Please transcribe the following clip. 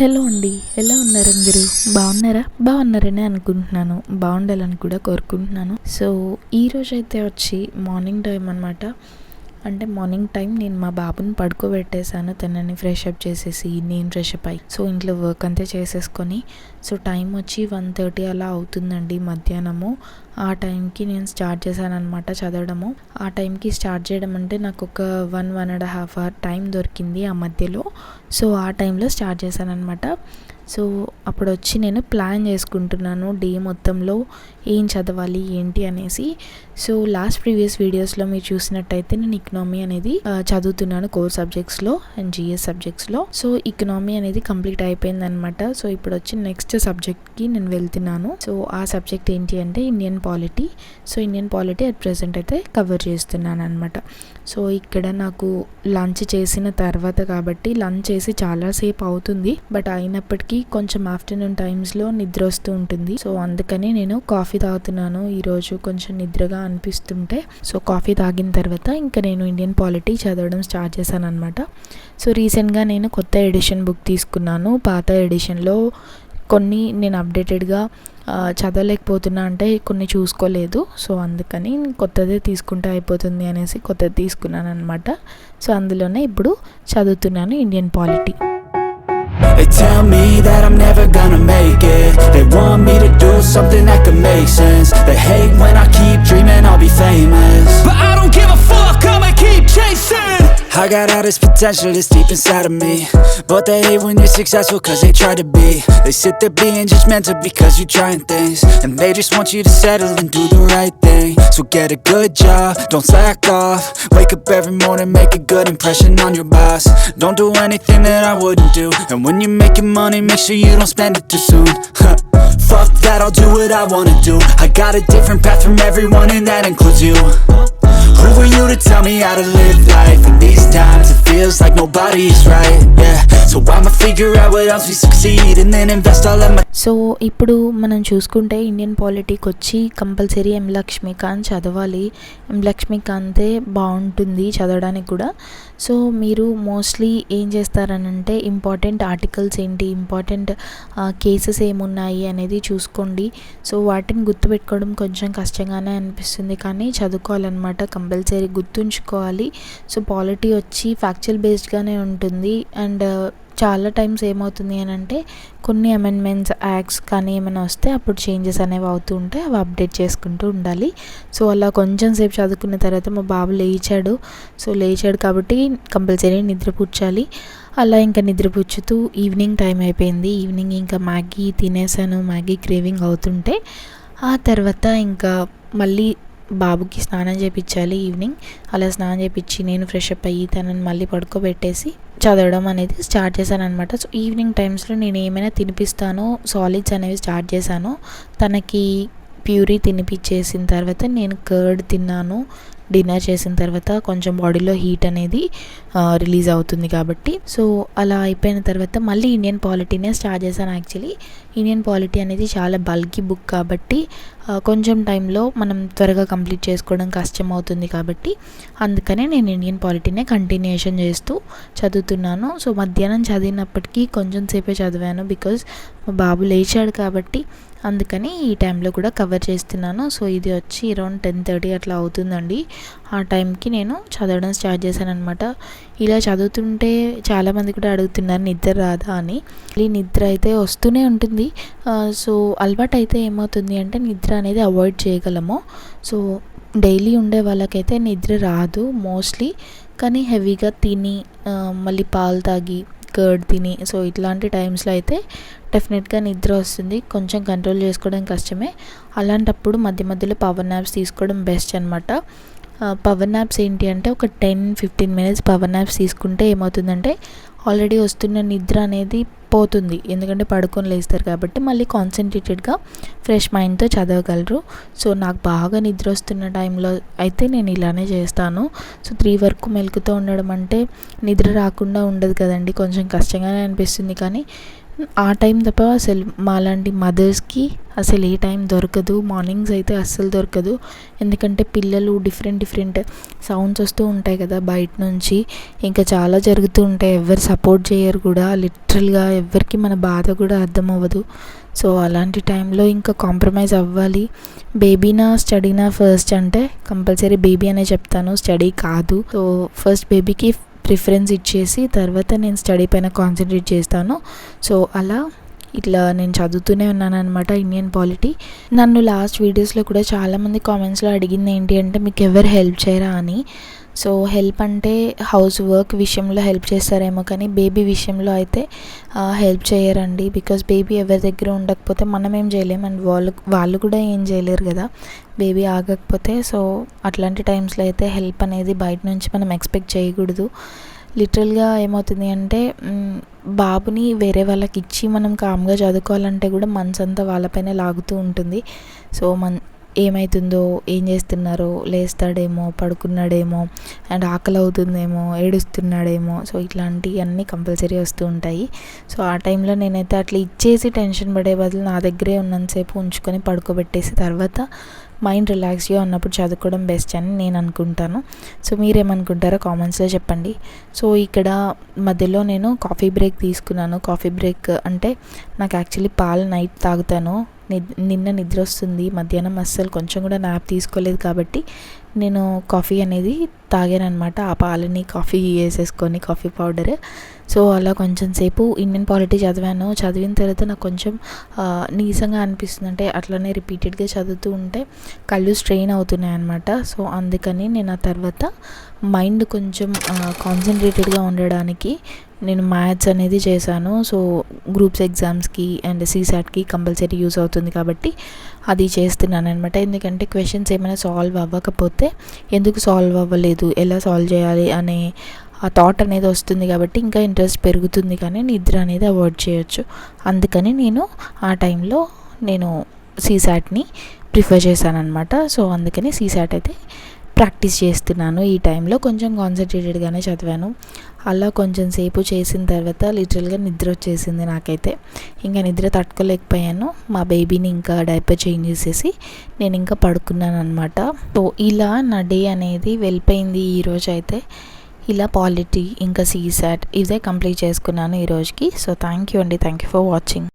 Hello అండి, ఎలా ఉన్నారు అందరూ? బాగున్నారా? బాగున్నారని అనుకుంటున్నాను, బాగుండాలని కూడా కోరుకుంటున్నాను. సో ఈరోజు అయితే వచ్చి మార్నింగ్ టైం అనమాట. అంటే మార్నింగ్ టైం నేను మా బాబుని పడుకోబెట్టేశాను. తనని ఫ్రెష్ అప్ చేసేసి నేను ఫ్రెష్ అప్ అయ్యి ఇంట్లో వర్క్ అంతా చేసేసుకొని టైం వచ్చి 1:30 అలా అవుతుందండి మధ్యాహ్నము. ఆ టైంకి నేను స్టార్ట్ చేశాను అనమాట చదవడము. ఆ టైంకి స్టార్ట్ చేయడం అంటే నాకు ఒక 1.5 అవర్ టైం దొరికింది ఆ మధ్యలో. ఆ టైంలో స్టార్ట్ చేశాను అనమాట. అప్పుడు వచ్చి నేను ప్లాన్ చేసుకుంటున్నాను డే మొత్తంలో ఏం చదవాలి ఏంటి అనేసి. లాస్ట్ ప్రీవియస్ వీడియోస్లో మీరు చూసినట్టయితే నేను ఎకనామీ అనేది చదువుతున్నాను కోర్ సబ్జెక్ట్స్లో అండ్ జిఎస్ సబ్జెక్ట్స్లో. ఎకనామీ అనేది కంప్లీట్ అయిపోయింది అనమాట. ఇప్పుడు వచ్చి నెక్స్ట్ సబ్జెక్ట్కి నేను వెళ్తున్నాను. ఆ సబ్జెక్ట్ ఏంటి అంటే Indian polity. Indian polity at present అయితే కవర్ చేస్తున్నాను అనమాట. ఇక్కడ నాకు లంచ్ చేసిన తర్వాత కాబట్టి లంచ్ చేసి చాలాసేపు అవుతుంది. బట్ అయినప్పటికీ కొంచెం ఆఫ్టర్నూన్ టైమ్స్లో నిద్ర వస్తూ ఉంటుంది. అందుకని నేను కాఫీ తాగుతున్నాను. ఈరోజు కొంచెం నిద్రగా అనిపిస్తుంటే కాఫీ తాగిన తర్వాత ఇంకా నేను ఇండియన్ పాలిటీ చదవడం స్టార్ట్ చేశాను అనమాట. రీసెంట్గా నేను కొత్త ఎడిషన్ బుక్ తీసుకున్నాను. పాత ఎడిషన్లో కొన్ని నేను అప్డేటెడ్గా చదవలేకపోతున్నా, అంటే కొన్ని చూసుకోలేదు. అందుకని కొత్తదే తీసుకుంటే అయిపోతుంది అనేసి కొత్తది తీసుకున్నాను అనమాట. అందులోనే ఇప్పుడు చదువుతున్నాను Indian polity. They tell me that I'm never gonna make it. They want me to do something that could make sense. They hate when I keep dreaming I'll be famous, but I don't give a fuck, I'ma keep chasing. I got all this potential that's deep inside of me, but they hate when you're successful cause they try to be. They sit there being judgmental because you're trying things, and they just want you to settle and do the right thing. So get a good job, don't slack off. Wake up every morning, make a good impression on your boss. Don't do anything that I wouldn't do, and when you're making money, make sure you don't spend it too soon. Fuck that, I'll do what I wanna do. I got a different path from everyone and that includes you. Who are you to tell me how to live life? In these times it feels like nobody's right, yeah. So I'ma figure out what else we succeed and then invest all of my. ఇప్పుడు మనం చూసుకుంటే Indian పాలిటీకి వచ్చి compulsory ఎం లక్ష్మీకాంత్ చదవాలి. ఎం లక్ష్మీకాంతే బాగుంటుంది చదవడానికి కూడా. మీరు mostly ఏం చేస్తారనంటే ఇంపార్టెంట్ ఆర్టికల్స్ ఏంటి, ఇంపార్టెంట్ కేసెస్ ఏమున్నాయి అనేది చూసుకోండి. వాటిని గుర్తుపెట్టుకోవడం కొంచెం కష్టంగానే అనిపిస్తుంది, కానీ చదువుకోవాలన్నమాట, కంపల్సరీ గుర్తుంచుకోవాలి. పాలిటీ వచ్చి ఫ్యాక్చువల్ బేస్డ్గానే ఉంటుంది. అండ్ చాలా టైమ్స్ ఏమవుతుంది అని అంటే కొన్ని అమెండ్మెంట్స్ యాక్ట్స్ కానీ ఏమైనా వస్తే అప్పుడు చేంజెస్ అనేవి అవుతూ ఉంటే అవి అప్డేట్ చేసుకుంటూ ఉండాలి. అలా కొంచెం సేపు చదువుకున్న తర్వాత మా బాబు లేచాడు. లేచాడు కాబట్టి కంపల్సరీ నిద్రపుచ్చాలి. అలా ఇంకా నిద్రపుచ్చుతూ ఈవినింగ్ టైం అయిపోయింది. ఈవినింగ్ ఇంకా మ్యాగీ తినేసాను. మ్యాగీ క్రేవింగ్ అవుతుంటే ఆ తర్వాత ఇంకా మళ్ళీ బాబుకి స్నానం చేయించాలి ఈవినింగ్. అలా స్నానం చేయించి నేను ఫ్రెష్ అప్ అయ్యి తనని మళ్ళీ పడుకోబెట్టేసి చదవడం అనేది స్టార్ట్ చేశాను అనమాట. ఈవినింగ్ టైమ్స్లో నేను ఏమైనా తినిపిస్తానో సాలిడ్స్ అనేవి స్టార్ట్ చేశాను. తనకి ప్యూరీ తినిపించేసిన తర్వాత నేను కర్డ్ తిన్నాను. డిన్నర్ చేసిన తర్వాత కొంచెం బాడీలో హీట్ అనేది రిలీజ్ అవుతుంది కాబట్టి. అలా అయిపోయిన తర్వాత మళ్ళీ ఇండియన్ పాలిటీనే స్టార్ట్ చేశాను. యాక్చువల్లీ ఇండియన్ పాలిటీ అనేది చాలా బల్కీ బుక్ కాబట్టి కొంచెం టైంలో మనం త్వరగా కంప్లీట్ చేసుకోవడం కష్టం అవుతుంది కాబట్టి అందుకనే నేను ఇండియన్ పాలిటీనే కంటిన్యూషన్ చేస్తూ చదువుతున్నాను. మధ్యాహ్నం చదివినప్పటికీ కొంచెం సేపే చదివాను, బికాజ్ మా బాబు లేచాడు కాబట్టి అందుకని ఈ టైంలో కూడా కవర్ చేస్తున్నాను. ఇది వచ్చి అరౌండ్ 10:30 అట్లా అవుతుందండి. ఆ టైంకి నేను చదవడం స్టార్ట్ చేశాను అనమాట. ఇలా చదువుతుంటే చాలామంది కూడా అడుగుతున్నారు నిద్ర రాదా అని. నిద్ర అయితే వస్తూనే ఉంటుంది. అలవాటు అయితే ఏమవుతుంది అంటే నిద్ర అనేది అవాయిడ్ చేయగలము. డైలీ ఉండే వాళ్ళకైతే నిద్ర రాదు మోస్ట్లీ, కానీ హెవీగా తిని మళ్ళీ పాలు తాగి కర్డ్ తిని ఇట్లాంటి టైమ్స్లో అయితే డెఫినెట్గా నిద్ర వస్తుంది. కొంచెం కంట్రోల్ చేసుకోవడం కష్టమే. అలాంటప్పుడు మధ్య మధ్యలో పవర్ నాప్స్ తీసుకోవడం బెస్ట్ అనమాట. పవర్ నాప్స్ ఏంటి అంటే ఒక 10-15 మినిట్స్ పవర్ నాప్స్ తీసుకుంటే ఏమవుతుందంటే ఆల్రెడీ వస్తున్న నిద్ర అనేది పోతుంది. ఎందుకంటే పడుకొని లేస్తారు కాబట్టి మళ్ళీ కాన్సన్ట్రేటెడ్గా ఫ్రెష్ మైండ్తో చదవగలరు. నాకు బాగా నిద్ర వస్తున్న టైంలో అయితే నేను ఇలానే చేస్తాను. 3 వరకు మెలకుతో ఉండడం అంటే నిద్ర రాకుండా ఉండదు కదండి, కొంచెం కష్టంగానే అనిపిస్తుంది. కానీ ఆ టైం తప్ప అసలు మాలాంటి మదర్స్కి అసలు ఏ టైం దొరకదు. మార్నింగ్స్ అయితే అస్సలు దొరకదు. ఎందుకంటే పిల్లలు డిఫరెంట్ సౌండ్స్ వస్తూ ఉంటాయి కదా బయట నుంచి, ఇంకా చాలా జరుగుతూ ఉంటాయి. ఎవరు సపోర్ట్ చేయరు కూడా, లిటరల్గా ఎవరికి మన బాధ కూడా అర్థం అవ్వదు. సో అలాంటి టైంలో ఇంకా కాంప్రమైజ్ అవ్వాలి. బేబీనా స్టడీనా ఫస్ట్ అంటే కంపల్సరీ బేబీ అనే చెప్తాను, స్టడీ కాదు. సో ఫస్ట్ బేబీకి ప్రిఫరెన్స్ ఇచ్చేసి తర్వాత నేను స్టడీ పైన కాన్సన్ట్రేట్ చేస్తాను. సో అలా ఇట్లా నేను చదువుతూనే ఉన్నాను అనమాట ఇండియన్ పాలిటీ. నన్ను లాస్ట్ వీడియోస్లో కూడా చాలామంది కామెంట్స్లో అడిగింది ఏంటి అంటే మీకు ఎవరు హెల్ప్ చేయరా అని. సో హెల్ప్ అంటే హౌస్ వర్క్ విషయంలో హెల్ప్ చేస్తారేమో కానీ బేబీ విషయంలో అయితే హెల్ప్ చేయరండి. బికాజ్ బేబీ ఎవరి దగ్గర ఉండకపోతే మనం ఏం చేయలేము, అండ్ వాళ్ళు కూడా ఏం చేయలేరు కదా బేబీ ఆగకపోతే. సో అట్లాంటి టైమ్స్లో అయితే హెల్ప్ అనేది బయట నుంచి మనం ఎక్స్పెక్ట్ చేయకూడదు. లిటరల్గా ఏమవుతుంది అంటే బాబుని వేరే వాళ్ళకి ఇచ్చి మనం కామ్గా చదువుకోవాలంటే కూడా మనసంతా వాళ్ళపైన లాగుతూ ఉంటుంది. సో ఏమవుతుందో, ఏం చేస్తున్నారో, లేస్తాడేమో, పడుకున్నాడేమో, అండ్ ఆకలి అవుతుందేమో, ఏడుస్తున్నాడేమో, సో ఇట్లాంటివన్నీ కంపల్సరీ వస్తూ ఉంటాయి. సో ఆ టైంలో నేనైతే అట్లా ఇచ్చేసి టెన్షన్ పడే బదులు నా దగ్గరే ఉన్నంతసేపు ఉంచుకొని పడుకోబెట్టేసి తర్వాత మైండ్ రిలాక్స్గా ఉన్నప్పుడు చదువుకోవడం బెస్ట్ అని నేను అనుకుంటాను. సో మీరేమనుకుంటారో కామెంట్స్లో చెప్పండి. సో ఇక్కడ మధ్యలో నేను కాఫీ బ్రేక్ తీసుకున్నాను. కాఫీ బ్రేక్ అంటే నాకు యాక్చువల్లీ పాలు నైట్ తాగుతాను, నిన్న నిద్ర వస్తుంది, మధ్యాహ్నం అస్సలు కొంచెం కూడా నాప్ తీసుకోలేదు కాబట్టి నేను కాఫీ అనేది తాగాను అనమాట. ఆ పాలని కాఫీ వేసేసుకొని కాఫీ పౌడర్. సో అలా కొంచెం సేపు ఇండియన్ పాలిటీ చదివాను. చదివిన తర్వాత నాకు కొంచెం నీరసంగా అనిపిస్తుంది, అంటే అట్లనే రిపీటెడ్గా చదువుతూ ఉంటే కళ్ళు స్ట్రెయిన్ అవుతున్నాయి అనమాట. సో అందుకని నేను ఆ తర్వాత మైండ్ కొంచెం కాన్సన్ట్రేటెడ్గా ఉండడానికి నేను మ్యాథ్స్ అనేది చేశాను. సో గ్రూప్స్ ఎగ్జామ్స్కి అండ్ సీసాట్కి కంపల్సరీ యూజ్ అవుతుంది కాబట్టి అది చేస్తున్నాను అనమాట. ఎందుకంటే క్వశ్చన్స్ ఏమైనా సాల్వ్ అవ్వకపోతే ఎందుకు సాల్వ్ అవ్వలేదు, ఎలా సాల్వ్ చేయాలి అనే ఆ థాట్ అనేది వస్తుంది కాబట్టి ఇంకా ఇంట్రెస్ట్ పెరుగుతుంది, కానీ నిద్ర అనేది అవాయిడ్ చేయొచ్చు. అందుకని నేను ఆ టైంలో నేను సీసాట్ని ప్రిఫర్ చేశాను అనమాట. సో అందుకని సీసాట్ అయితే ప్రాక్టీస్ చేస్తున్నాను. ఈ టైంలో కొంచెం కాన్సన్ట్రేటెడ్గానే చదివాను. అలా కొంచెం సేపు చేసిన తర్వాత లిటరల్గా నిద్ర వచ్చేసింది నాకైతే. ఇంకా నిద్ర తట్టుకోలేకపోయాను. మా బేబీని ఇంకా డైపర్ చేంజ్ చేసేసి నేను ఇంకా పడుకున్నాను అనమాట. సో ఇలా నా డే అనేది వెళ్ళిపోయింది ఈరోజు అయితే. ఇలా పాలిటీ ఇంకా సీసాట్ ఇదే కంప్లీట్ చేసుకున్నాను ఈరోజుకి. సో థ్యాంక్ యూ అండి, థ్యాంక్ యూ ఫర్ వాచింగ్.